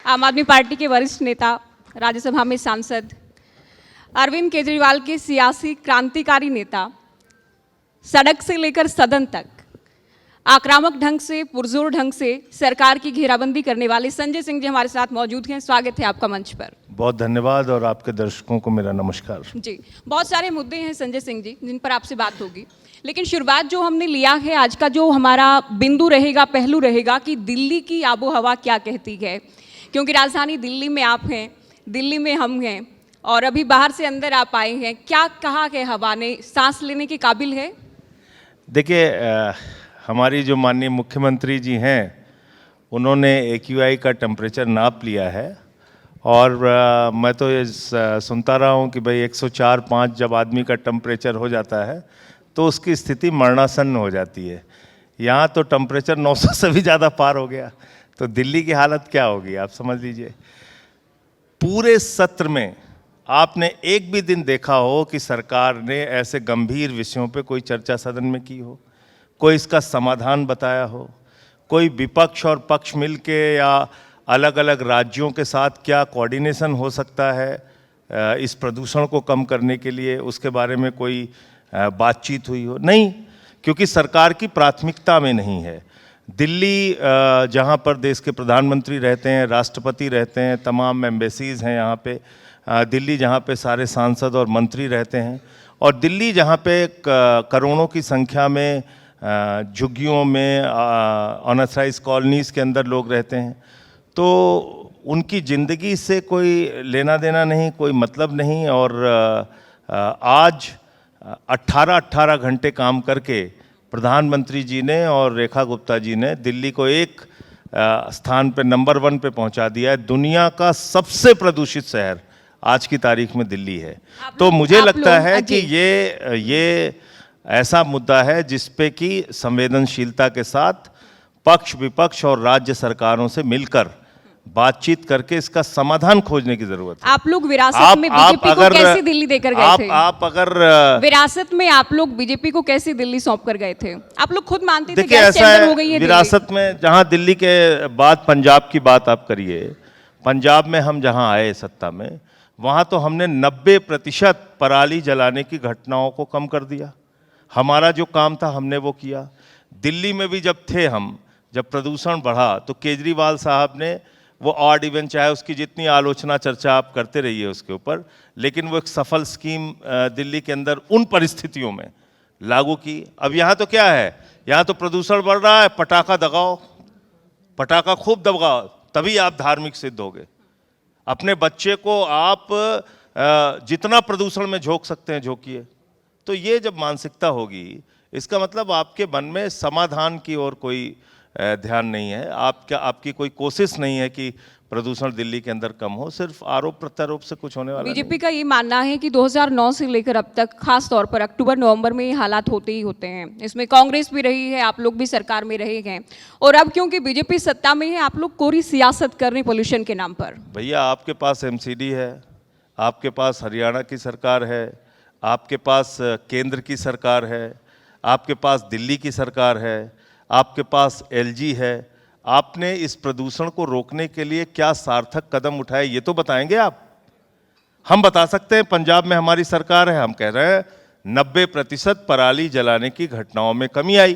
आम आदमी पार्टी के वरिष्ठ नेता, राज्यसभा में सांसद, अरविंद केजरीवाल के सियासी क्रांतिकारी नेता, सड़क से लेकर सदन तक आक्रामक ढंग से, पुरजोर ढंग से सरकार की घेराबंदी करने वाले संजय सिंह जी हमारे साथ मौजूद हैं। स्वागत है आपका मंच पर। बहुत धन्यवाद और आपके दर्शकों को मेरा नमस्कार। जी, बहुत सारे मुद्दे हैं संजय सिंह जी जिन पर आपसे बात होगी, लेकिन शुरुआत जो हमने लिया है, आज का जो हमारा बिंदु रहेगा, पहलू रहेगा कि दिल्ली की आबो हवा क्या कहती है, क्योंकि राजधानी दिल्ली में आप हैं, दिल्ली में हम हैं और अभी बाहर से अंदर आप आए हैं। क्या कहा है हवा ने, सांस लेने के काबिल है? देखिए, हमारी जो माननीय मुख्यमंत्री जी हैं, उन्होंने AQI का टेम्परेचर नाप लिया है और मैं तो ये सुनता रहा हूँ कि भाई 104-105 जब आदमी का टेम्परेचर हो जाता है तो उसकी स्थिति मरणासन्न हो जाती है। यहाँ तो टेम्परेचर 900 से भी ज़्यादा पार हो गया, तो दिल्ली की हालत क्या होगी आप समझ लीजिए। पूरे सत्र में आपने एक भी दिन देखा हो कि सरकार ने ऐसे गंभीर विषयों पे कोई चर्चा सदन में की हो, कोई इसका समाधान बताया हो, कोई विपक्ष और पक्ष मिलके या अलग अलग राज्यों के साथ क्या कोऑर्डिनेशन हो सकता है इस प्रदूषण को कम करने के लिए, उसके बारे में कोई बातचीत हुई हो? नहीं, क्योंकि सरकार की प्राथमिकता में नहीं है। दिल्ली जहाँ पर देश के प्रधानमंत्री रहते हैं, राष्ट्रपति रहते हैं, तमाम एम्बेसीज़ हैं यहाँ पे, दिल्ली जहाँ पे सारे सांसद और मंत्री रहते हैं, और दिल्ली जहाँ पे करोड़ों की संख्या में झुग्गियों में अनऑथराइज कॉलोनीज़ के अंदर लोग रहते हैं, तो उनकी ज़िंदगी से कोई लेना देना नहीं, कोई मतलब नहीं। और आज 18 घंटे काम करके प्रधानमंत्री जी ने और रेखा गुप्ता जी ने दिल्ली को एक स्थान पे नंबर 1 पे पहुंचा दिया है। दुनिया का सबसे प्रदूषित शहर आज की तारीख में दिल्ली है। तो मुझे लगता है कि ये ऐसा मुद्दा है जिस पे कि संवेदनशीलता के साथ पक्ष विपक्ष और राज्य सरकारों से मिलकर बातचीत करके इसका समाधान खोजने की जरूरत है। आप लोग विरासत में बीजेपी को कैसे दिल्ली देकर गए थे? आप अगर विरासत में आप लोग बीजेपी को कैसे दिल्ली सौंप कर गए थे? आप लोग खुद मानते थे देखिए, गैस टेंडर हो गई है विरासत में, जहां दिल्ली के बाद पंजाब की बात आप करिए, पंजाब में हम जहां आए सत्ता में, वहां तो हमने 90% पराली जलाने की घटनाओं को कम कर दिया। हमारा जो काम था हमने वो किया। दिल्ली में भी जब थे हम, जब प्रदूषण बढ़ा तो केजरीवाल साहब ने वो ऑड इवन, चाहे उसकी जितनी आलोचना चर्चा आप करते रहिए उसके ऊपर, लेकिन वो एक सफल स्कीम दिल्ली के अंदर उन परिस्थितियों में लागू की। अब यहाँ तो क्या है, यहाँ तो प्रदूषण बढ़ रहा है, पटाखा दगाओ, पटाखा खूब दगाओ, तभी आप धार्मिक सिद्ध होगे। अपने बच्चे को आप जितना प्रदूषण में झोंक सकते हैं झोंकिए। तो ये जब मानसिकता होगी, इसका मतलब आपके मन में समाधान की ओर कोई ध्यान नहीं है, आपकी कोई कोशिश नहीं है कि प्रदूषण दिल्ली के अंदर कम हो। सिर्फ आरोप प्रत्यारोप से कुछ होने वाला नहीं। बीजेपी का ये मानना है कि 2009 से लेकर अब तक, खास तौर पर अक्टूबर नवंबर में ये हालात होते ही होते हैं। इसमें कांग्रेस भी रही है, आप लोग भी सरकार में रहे हैं, और अब क्योंकि बीजेपी सत्ता में है, आप लोग कोरी सियासत कर रहे हैं पोल्यूशन के नाम पर। भैया, आपके पास MCD है, आपके पास हरियाणा की सरकार है, आपके पास केंद्र की सरकार है, आपके पास दिल्ली की सरकार है, आपके पास LG है। आपने इस प्रदूषण को रोकने के लिए क्या सार्थक कदम उठाए, ये तो बताएंगे आप। हम बता सकते हैं, पंजाब में हमारी सरकार है, हम कह रहे हैं 90% पराली जलाने की घटनाओं में कमी आई,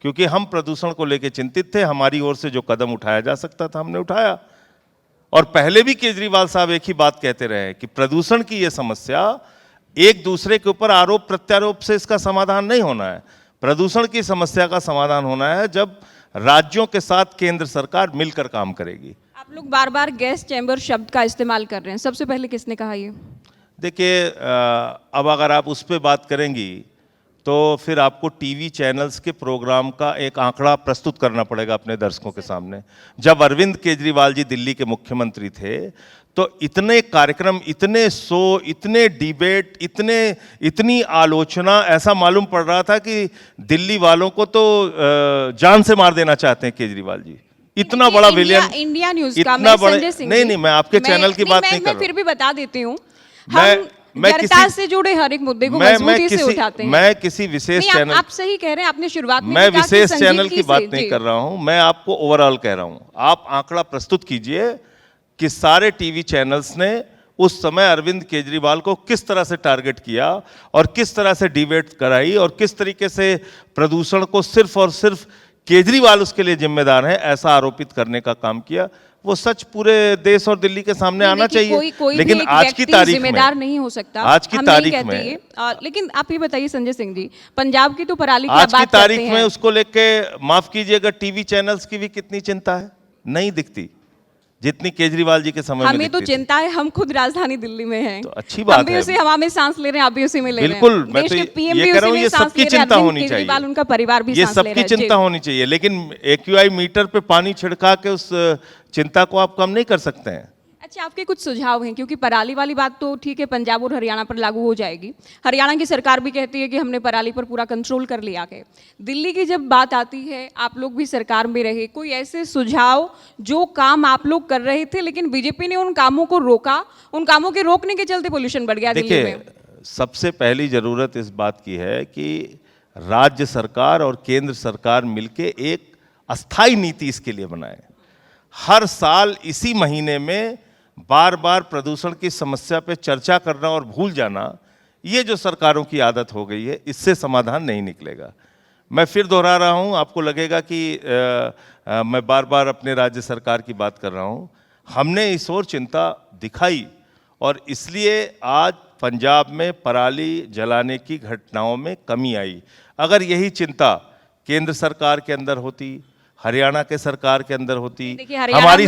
क्योंकि हम प्रदूषण को लेकर चिंतित थे। हमारी ओर से जो कदम उठाया जा सकता था हमने उठाया। और पहले भी केजरीवाल साहब एक ही बात कहते रहे कि प्रदूषण की ये समस्या एक दूसरे के ऊपर आरोप प्रत्यारोप से इसका समाधान नहीं होना है। प्रदूषण की समस्या का समाधान होना है जब राज्यों के साथ केंद्र सरकार मिलकर काम करेगी। आप लोग बार बार गैस चैम्बर शब्द का इस्तेमाल कर रहे हैं, सबसे पहले किसने कहा ये? देखिए, अब अगर आप उस पर बात करेंगी तो फिर आपको टीवी चैनल्स के प्रोग्राम का एक आंकड़ा प्रस्तुत करना पड़ेगा अपने दर्शकों के सामने। जब अरविंद केजरीवाल जी दिल्ली के मुख्यमंत्री थे तो इतने कार्यक्रम, इतने शो, इतने डिबेट, इतनी आलोचना, ऐसा मालूम पड़ रहा था कि दिल्ली वालों को तो जान से मार देना चाहते हैं केजरीवाल जी। इतना बड़ा विलियन, इंडिया न्यूज़ का मैं संजय सिंह, नहीं, मैं आपके चैनल की बात नहीं कर रहा हूं। फिर भी बता देती हूँ, जनता से जुड़े हर एक मुद्दे को मजबूती से उठाते हैं। मैं किसी विशेष चैनल, आप सही कह रहे हैं, आपने शुरुआत में मैं विशेष चैनल की बात नहीं कर रहा हूं, मैं आपको ओवरऑल कह रहा हूं। आप आंकड़ा प्रस्तुत कीजिए कि सारे टीवी चैनल्स ने उस समय अरविंद केजरीवाल को किस तरह से टारगेट किया और किस तरह से डिबेट कराई और किस तरीके से प्रदूषण को सिर्फ और सिर्फ केजरीवाल उसके लिए जिम्मेदार है ऐसा आरोपित करने का काम किया। वो सच पूरे देश और दिल्ली के सामने आना चाहिए। लेकिन आज की तारीख में जिम्मेदार नहीं हो सकता, आज की तारीख में लेकिन आप ये बताइए संजय सिंह जी, पंजाब की तो पराली की आज आप की बात करते तारीख में हैं। उसको लेके माफ कीजिएगा टीवी चैनल्स की भी कितनी चिंता है, नहीं दिखती जितनी केजरीवाल जी के समय में हमें तो दिखती थी। चिंता है, हम खुद राजधानी दिल्ली में हैं, तो अच्छी बात हम भी है। उसी हवा में सांस ले रहे हैं, आप भी उसी में ले रहे हैं। बिल्कुल, मैं देश तो के पीएम ये भी कह रहा उसी हूँ, में ये सांस सबकी ले रहे हैं, चिंता अरविंद होनी चाहिए। केजरीवाल, उनका परिवार भी ये सांस ले रहा सबकी है। चिंता होनी चाहिए, लेकिन एक्यूआई मीटर पे पानी छिड़का के उस चिंता को आप कम नहीं कर सकते हैं। अच्छा, आपके कुछ सुझाव हैं, क्योंकि पराली वाली बात तो ठीक है पंजाब और हरियाणा पर लागू हो जाएगी। हरियाणा की सरकार भी कहती है कि हमने पराली पर पूरा कंट्रोल कर लिया है। दिल्ली की जब बात आती है, आप लोग भी सरकार में रहे, कोई ऐसे सुझाव जो काम आप लोग कर रहे थे लेकिन बीजेपी ने उन कामों को रोका, उन कामों के रोकने के चलते पोल्यूशन बढ़ गया दिल्ली में? देखिए, सबसे पहली जरूरत इस बात की है कि राज्य सरकार और केंद्र सरकार मिलके एक अस्थाई नीति इसके लिए बनाए। हर साल इसी महीने में बार बार प्रदूषण की समस्या पे चर्चा करना और भूल जाना, ये जो सरकारों की आदत हो गई है, इससे समाधान नहीं निकलेगा। मैं फिर दोहरा रहा हूँ, आपको लगेगा कि मैं बार बार अपने राज्य सरकार की बात कर रहा हूँ। हमने इस ओर चिंता दिखाई और इसलिए आज पंजाब में पराली जलाने की घटनाओं में कमी आई। अगर यही चिंता केंद्र सरकार के अंदर होती, हरियाणा के सरकार के अंदर होती, हमारी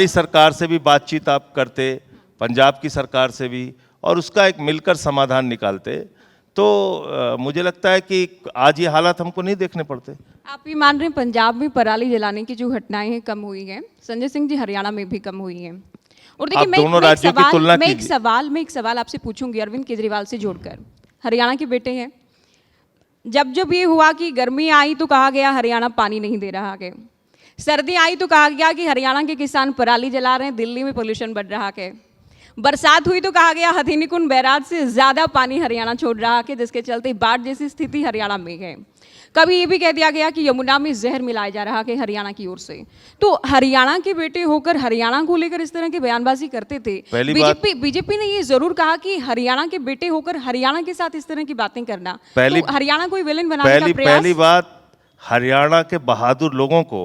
सरकार से भी बातचीत आप करते, पंजाब की सरकार से भी, और उसका एक मिलकर समाधान निकालते, तो मुझे लगता है कि आज ये हालात हमको नहीं देखने पड़ते। आप ये मान रहे हैं पंजाब में पराली जलाने की जो घटनाएं हैं कम हुई हैं, संजय सिंह जी हरियाणा में भी कम हुई हैं। और देखिए, मैं एक सवाल आपसे पूछूंगी अरविंद केजरीवाल से जोड़कर। हरियाणा के बेटे हैं, जब ये हुआ कि गर्मी आई तो कहा गया हरियाणा पानी नहीं दे रहा है, सर्दी आई तो कहा गया कि हरियाणा के किसान पराली जला रहे हैं, दिल्ली में पोल्यूशन बढ़ रहा है, बरसात हुई तो कहा गया हथनीकुंड बैराज से ज़्यादा पानी हरियाणा छोड़ रहा है, जिसके चलते बाढ़ जैसी स्थिति हरियाणा में है। कभी ये भी कह दिया गया कि यमुना में जहर मिलाया जा रहा है हरियाणा की ओर से। तो हरियाणा के बेटे होकर हरियाणा को लेकर इस तरह की बयानबाजी करते थे। बीजेपी ने ये जरूर कहा कि हरियाणा के बेटे होकर हरियाणा के साथ इस तरह की बातें करना, तो हरियाणा को विलेन बनाने का प्रयास। पहली बात, हरियाणा के बहादुर लोगों को,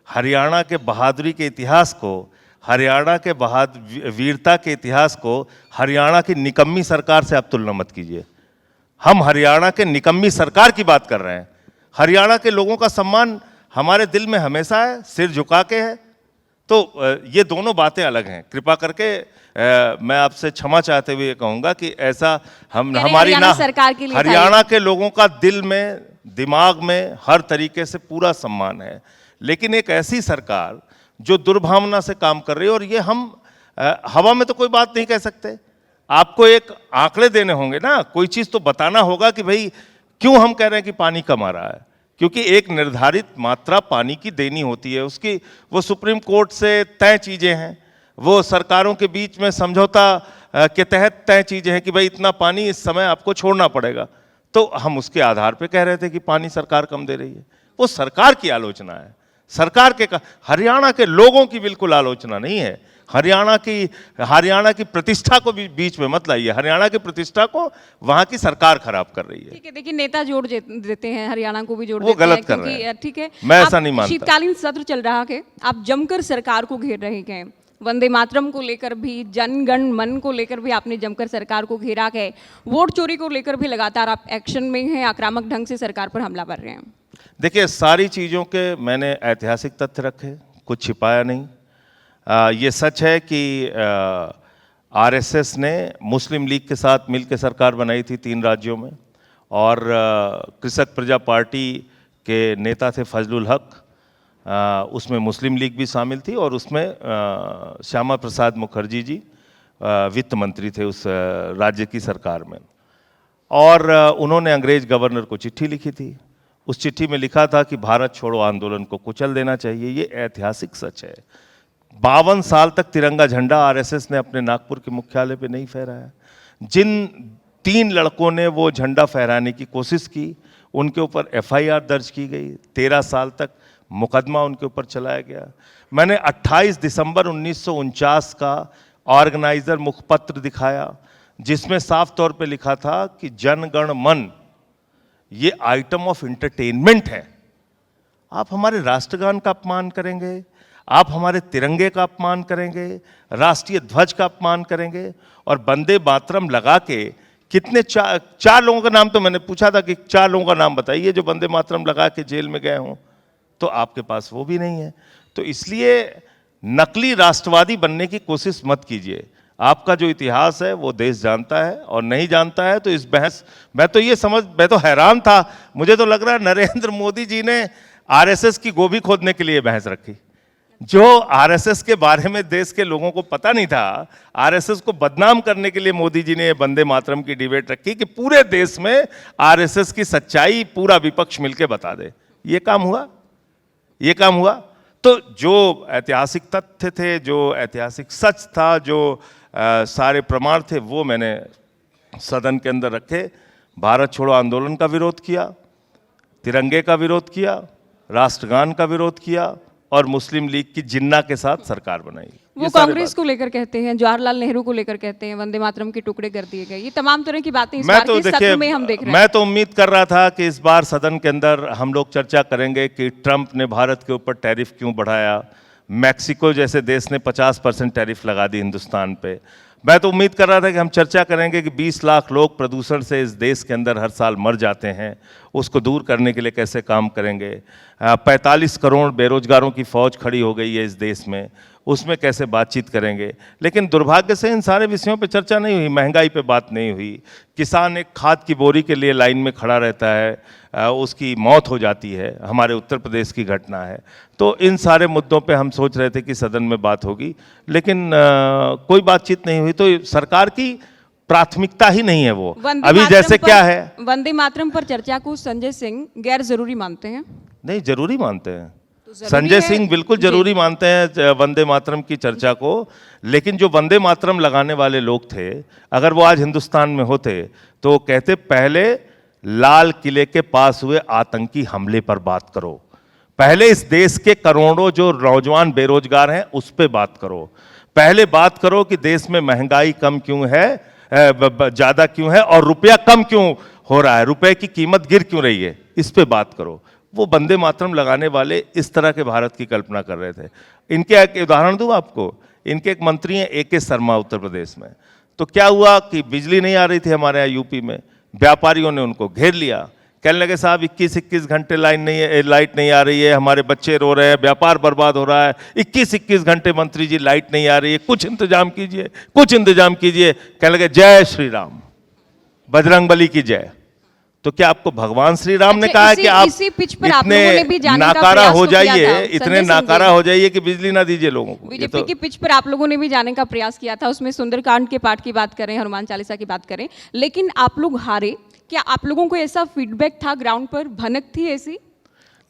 हरियाणा के बहादुरी के इतिहास को, हरियाणा के वीरता के इतिहास को हरियाणा की निकम्मी सरकार से आप तुलना मत कीजिए। हम हरियाणा के निकम्मी सरकार की बात कर रहे हैं। हरियाणा के लोगों का सम्मान हमारे दिल में हमेशा है, सिर झुका के है। तो ये दोनों बातें अलग हैं। कृपा करके मैं आपसे क्षमा चाहते हुए कहूँगा कि ऐसा हमारी ना, हरियाणा के लोगों का दिल में, दिमाग में हर तरीके से पूरा सम्मान है, लेकिन एक ऐसी सरकार जो दुर्भावना से काम कर रही है, और ये हम हवा में तो कोई बात नहीं कह सकते। आपको एक आंकड़े देने होंगे ना, कोई चीज़ तो बताना होगा कि भाई क्यों हम कह रहे हैं कि पानी कम आ रहा है। क्योंकि एक निर्धारित मात्रा पानी की देनी होती है, उसकी वो सुप्रीम कोर्ट से तय चीज़ें हैं, वो सरकारों के बीच में समझौता के तहत तय चीज़ें हैं कि भाई इतना पानी इस समय आपको छोड़ना पड़ेगा। तो हम उसके आधार पे कह रहे थे कि पानी सरकार कम दे रही है। वो सरकार की आलोचना है, सरकार के हरियाणा के लोगों की बिल्कुल आलोचना नहीं है। हरियाणा की प्रतिष्ठा को भी बीच में मत लाइए। हरियाणा की प्रतिष्ठा को वहां की सरकार खराब कर रही है। ठीक है, देखिए नेता जोड़ देते हैं, हरियाणा को भी जोड़ वो देते हैं, गलत कर रहे हैं। ठीक है, मैं ऐसा नहीं मानता। शीतकालीन सत्र चल रहा है, आप जमकर सरकार को घेर रहे हैं। वंदे मातरम को लेकर भी, जन गण मन को लेकर भी आपने जमकर सरकार को घेरा है। वोट चोरी को लेकर भी लगातार आप एक्शन में हैं, आक्रामक ढंग से सरकार पर हमला कर रहे हैं। देखिए, सारी चीज़ों के मैंने ऐतिहासिक तथ्य रखे, कुछ छिपाया नहीं। ये सच है कि आरएसएस ने मुस्लिम लीग के साथ मिलकर सरकार बनाई थी 3 राज्यों में, और कृषक प्रजा पार्टी के नेता थे फजलुल हक, उसमें मुस्लिम लीग भी शामिल थी, और उसमें श्यामा प्रसाद मुखर्जी जी वित्त मंत्री थे उस राज्य की सरकार में। और उन्होंने अंग्रेज गवर्नर को चिट्ठी लिखी थी। उस चिट्ठी में लिखा था कि भारत छोड़ो आंदोलन को कुचल देना चाहिए। ये ऐतिहासिक सच है। 52 साल तक तिरंगा झंडा आरएसएस ने अपने नागपुर के मुख्यालय पे नहीं फहराया। जिन 3 लड़कों ने वो झंडा फहराने की कोशिश की, उनके ऊपर एफआईआर दर्ज की गई। 13 साल तक मुकदमा उनके ऊपर चलाया गया। मैंने 28 दिसंबर 1949 का ऑर्गेनाइजर मुखपत्र दिखाया, जिसमें साफ तौर पे लिखा था कि जन गण मन ये आइटम ऑफ एंटरटेनमेंट है। आप हमारे राष्ट्रगान का अपमान करेंगे, आप हमारे तिरंगे का अपमान करेंगे, राष्ट्रीय ध्वज का अपमान करेंगे, और वंदे मातरम लगा के कितने चार लोगों का नाम तो मैंने पूछा था कि 4 लोगों का नाम बताइए जो वंदे मातरम लगा के जेल में गए हों, तो आपके पास वो भी नहीं है। तो इसलिए नकली राष्ट्रवादी बनने की कोशिश मत कीजिए। आपका जो इतिहास है वो देश जानता है, और नहीं जानता है तो इस बहस, मैं तो हैरान था, मुझे तो लग रहा है नरेंद्र मोदी जी ने आरएसएस की गोभी खोदने के लिए बहस रखी। जो आरएसएस के बारे में देश के लोगों को पता नहीं था, आरएसएस को बदनाम करने के लिए मोदी जी ने वंदे मातरम की डिबेट रखी कि पूरे देश में आरएसएस की सच्चाई पूरा विपक्ष मिलकर बता दे। ये काम हुआ, ये काम हुआ। तो जो ऐतिहासिक तथ्य थे, जो ऐतिहासिक सच था, जो सारे प्रमाण थे, वो मैंने सदन के अंदर रखे। भारत छोड़ो आंदोलन का विरोध किया, तिरंगे का विरोध किया, राष्ट्रगान का विरोध किया, और मुस्लिम लीग की जिन्ना के साथ सरकार बनाई। वो कांग्रेस को लेकर कहते हैं, जवाहरलाल नेहरू को लेकर कहते हैं वंदे मातरम के टुकड़े कर दिए गए। ये तमाम तरह की बातें इस बार के सत्र में हम देख रहे हैं। मैं तो उम्मीद कर रहा था कि इस बार सदन के अंदर हम लोग चर्चा करेंगे कि ट्रंप ने भारत के ऊपर टैरिफ क्यों बढ़ाया, मैक्सिको जैसे देश ने 50% टैरिफ लगा दी हिंदुस्तान पे। मैं तो उम्मीद कर रहा था कि हम चर्चा करेंगे कि 20 लाख लोग प्रदूषण से इस देश के अंदर हर साल मर जाते हैं, उसको दूर करने के लिए कैसे काम करेंगे। 45 करोड़ बेरोजगारों की फौज खड़ी हो गई है इस देश में, उसमें कैसे बातचीत करेंगे। लेकिन दुर्भाग्य से इन सारे विषयों पे चर्चा नहीं हुई, महंगाई पे बात नहीं हुई। किसान एक खाद की बोरी के लिए लाइन में खड़ा रहता है, उसकी मौत हो जाती है, हमारे उत्तर प्रदेश की घटना है। तो इन सारे मुद्दों पे हम सोच रहे थे कि सदन में बात होगी, लेकिन कोई बातचीत नहीं हुई। तो सरकार की प्राथमिकता ही नहीं है वो। अभी जैसे क्या है, वंदे मातरम पर चर्चा को संजय सिंह गैर जरूरी मानते हैं। नहीं, जरूरी मानते हैं। संजय सिंह बिल्कुल जरूरी मानते हैं वंदे मातरम की चर्चा को। लेकिन जो वंदे मातरम लगाने वाले लोग थे, अगर वो आज हिंदुस्तान में होते तो कहते पहले लाल किले के पास हुए आतंकी हमले पर बात करो, पहले इस देश के करोड़ों जो नौजवान बेरोजगार हैं उस पर बात करो, पहले बात करो कि देश में महंगाई कम क्यों है, ज्यादा क्यों है, और रुपया कम क्यों हो रहा है, रुपए की कीमत गिर क्यों रही है, इस पे बात करो। वो वंदे मातरम लगाने वाले इस तरह के भारत की कल्पना कर रहे थे। इनके एक उदाहरण दूं आपको, इनके एक मंत्री हैं AK शर्मा उत्तर प्रदेश में। तो क्या हुआ कि बिजली नहीं आ रही थी हमारे यहाँ यूपी में, व्यापारियों ने उनको घेर लिया, कहने लगे साहब 21-21 घंटे लाइट नहीं आ रही है, हमारे बच्चे रो रहे हैं, व्यापार बर्बाद हो रहा है, 21-21 घंटे मंत्री जी लाइट नहीं आ रही है, कुछ इंतजाम कीजिए, कुछ इंतजाम कीजिए। कहने लगे जय श्री राम, बजरंगबली की जय। तो क्या आपको भगवान श्री राम ने कहा है कि आप इतने नाकारा हो जाइए, इतने नाकारा हो जाइए कि बिजली ना दीजिए लोगों को? बीजेपी की पिच पर आप लोगों ने भी जाने का प्रयास किया था, उसमें सुंदरकांड के पाठ की बात करें, हनुमान चालीसा की बात करें, लेकिन आप लोग हारे। क्या आप लोगों को ऐसा फीडबैक था ग्राउंड पर, भनक थी ऐसी?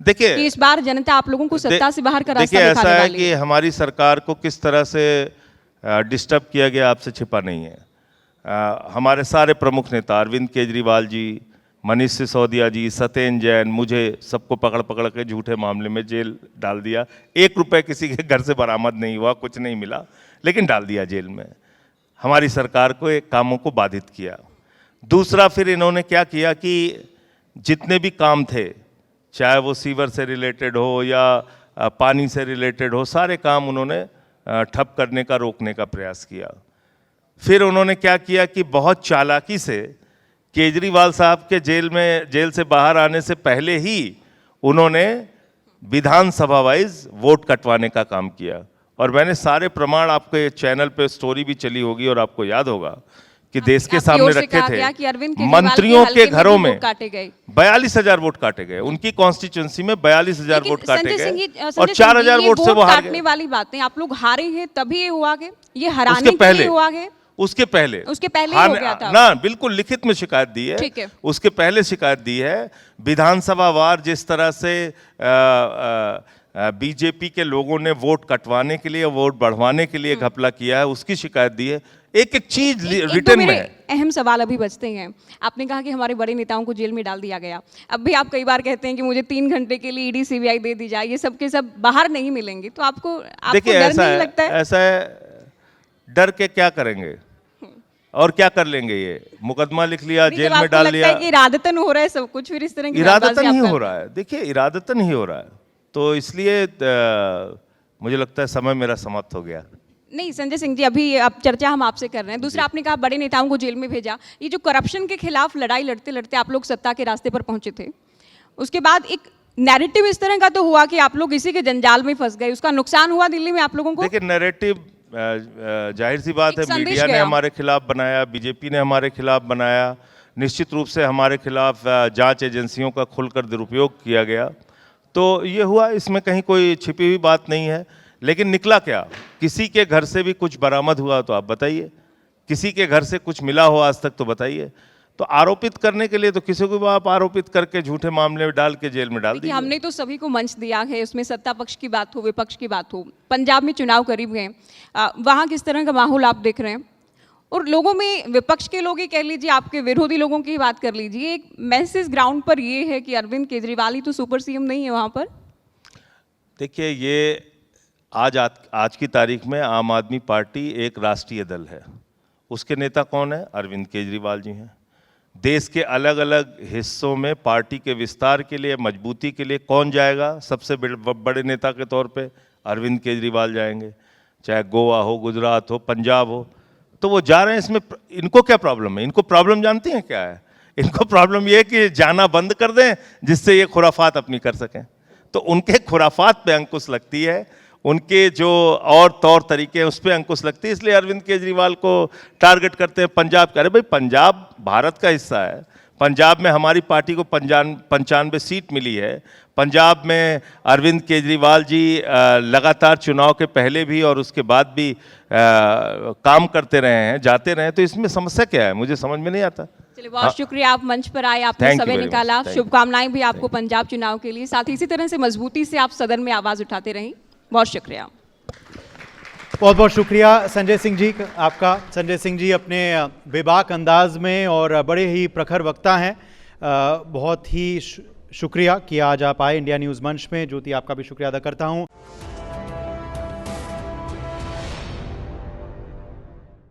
देखिए, कि इस बार जनता आप लोगों को सत्ता से बाहर का रास्ता दिखाने वाली है। ऐसा है कि हमारी सरकार को किस तरह से डिस्टर्ब किया गया आपसे छिपा नहीं है। हमारे सारे प्रमुख नेता, अरविंद केजरीवाल जी, मनीष सिसोदिया जी, सत्येंद्र जैन, मुझे सबको पकड़ पकड़ के झूठे मामले में जेल डाल दिया। 1 रुपए किसी के घर से बरामद नहीं हुआ, कुछ नहीं मिला, लेकिन डाल दिया जेल में। हमारी सरकार को एक कामों को बाधित किया। दूसरा, फिर इन्होंने क्या किया कि जितने भी काम थे, चाहे वो सीवर से रिलेटेड हो या पानी से रिलेटेड हो, सारे काम उन्होंने ठप करने का, रोकने का प्रयास किया। फिर उन्होंने क्या किया कि बहुत चालाकी से केजरीवाल साहब के जेल से बाहर आने से पहले ही उन्होंने विधानसभा वाइज वोट कटवाने का काम किया। और मैंने सारे प्रमाण, आपके चैनल पे स्टोरी भी चली होगी और आपको याद होगा कि देश के सामने रखे थे। मंत्रियों के घरों में 42,000 वोट काटे गए, उनकी कॉन्स्टिट्यूंसी में 42,000 वोट काटे गए और 4,000 वोट से वो हार गए। वाली बातें, आप लोग हारे हैं तभी ये हुआ है, ये हराने के लिए हुआ है? उसके पहले हो गया था ना, बिल्कुल लिखित में शिकायत दी है। उसके पहले शिकायत दी है। विधानसभा वार जिस तरह से बीजेपी के लोगों ने वोट कटवाने के लिए, वोट बढ़वाने के लिए घपला किया है, उसकी शिकायत दी है। एक एक चीज एक रिटर्न मेरे में है। अहम सवाल अभी बचते हैं। आपने कहा कि हमारे बड़े नेताओं को जेल में डाल दिया गया। अब भी आप कई बार कहते हैं कि मुझे 3 घंटे के लिए ईडी सीबीआई दे दी जाए, ये सब के सब बाहर नहीं मिलेंगे, तो आपको देखिए डर ऐसा नहीं है, लगता है? ऐसा है, डर के क्या करेंगे और क्या कर लेंगे? ये मुकदमा लिख लिया, नहीं, जेल जब में आपको डाल लगता लिया। है कि इरादतन हो रहा है सब कुछ, फिर इस तरह की इरादतन बयानबाजी ही आप हो करते रहा है। देखिए इरादतन ही हो रहा है, तो इसलिए मुझे लगता है समय मेरा समाप्त हो गया। नहीं संजय सिंह जी, अभी आप चर्चा हम आपसे कर रहे हैं। दूसरा, आपने कहा बड़े नेताओं को जेल में भेजा। ये जो करप्शन के खिलाफ लड़ाई लड़ते लड़ते आप लोग सत्ता के रास्ते पर पहुंचे थे, उसके बाद एक नैरेटिव इस तरह का तो हुआ कि आप लोग इसी के जंजाल में फंस गए। उसका नुकसान हुआ दिल्ली में आप लोगों को? देखिए नैरेटिव जाहिर सी बात एक है, संदेश मीडिया ने गया। हमारे खिलाफ बनाया, बीजेपी ने हमारे खिलाफ बनाया, निश्चित रूप से हमारे खिलाफ जांच एजेंसियों का खुलकर दुरुपयोग किया गया। तो ये हुआ, इसमें कहीं कोई छिपी हुई बात नहीं है। लेकिन निकला क्या? किसी के घर से भी कुछ बरामद हुआ तो आप बताइए, किसी के घर से कुछ मिला हो आज तक तो बताइए। तो आरोपित करने के लिए तो किसी को भी आप आरोपित करके झूठे मामले में डाल के जेल में डाल देखिए, दीजिए। हमने तो सभी को मंच दिया है, उसमें सत्ता पक्ष की बात हो, विपक्ष की बात हो। पंजाब में चुनाव करीब हैं, वहाँ किस तरह का माहौल आप देख रहे हैं? और लोगों में विपक्ष के लोग ही कह लीजिए, आपके विरोधी लोगों की ही बात कर लीजिए, एक मैसेज ग्राउंड पर ये है कि अरविंद केजरीवाल ही तो सुपर सीएम नहीं है वहाँ पर। देखिए ये आज की तारीख में आम आदमी पार्टी एक राष्ट्रीय दल है। उसके नेता कौन है? अरविंद केजरीवाल जी हैं। देश के अलग अलग हिस्सों में पार्टी के विस्तार के लिए, मजबूती के लिए कौन जाएगा? सबसे बड़े नेता के तौर पे अरविंद केजरीवाल जाएंगे। चाहे गोवा हो, गुजरात हो, पंजाब हो, तो वो जा रहे हैं। इसमें इनको क्या प्रॉब्लम है? इनको प्रॉब्लम जानती हैं क्या है? इनको प्रॉब्लम ये है कि जाना बंद कर दें, जिससे ये खुराफात अपनी कर सकें। तो उनके खुराफात पे अंकुश लगती है, उनके जो और तौर तरीके हैं उस पर अंकुश लगती है, इसलिए अरविंद केजरीवाल को टारगेट करते हैं। पंजाब का, अरे भाई पंजाब भारत का हिस्सा है। पंजाब में हमारी पार्टी को 95 सीट मिली है। पंजाब में अरविंद केजरीवाल जी लगातार चुनाव के पहले भी और उसके बाद भी काम करते रहे हैं, जाते रहे हैं। तो इसमें समस्या क्या है? मुझे समझ में नहीं आता। चलिए, बहुत शुक्रिया, आप मंच पर आए, आपने Thank you समय very much. निकाला। Thank you. शुभकामनाएं भी आपको पंजाब चुनाव के लिए। साथ ही इसी तरह से मजबूती से आप सदन में आवाज उठाते रहें। बहुत शुक्रिया। बहुत बहुत शुक्रिया संजय सिंह जी आपका। संजय सिंह जी अपने बेबाक अंदाज में और बड़े ही प्रखर वक्ता हैं। बहुत ही शुक्रिया कि आज आप आए इंडिया न्यूज़ मंच में। ज्योति, आपका भी शुक्रिया अदा करता हूं।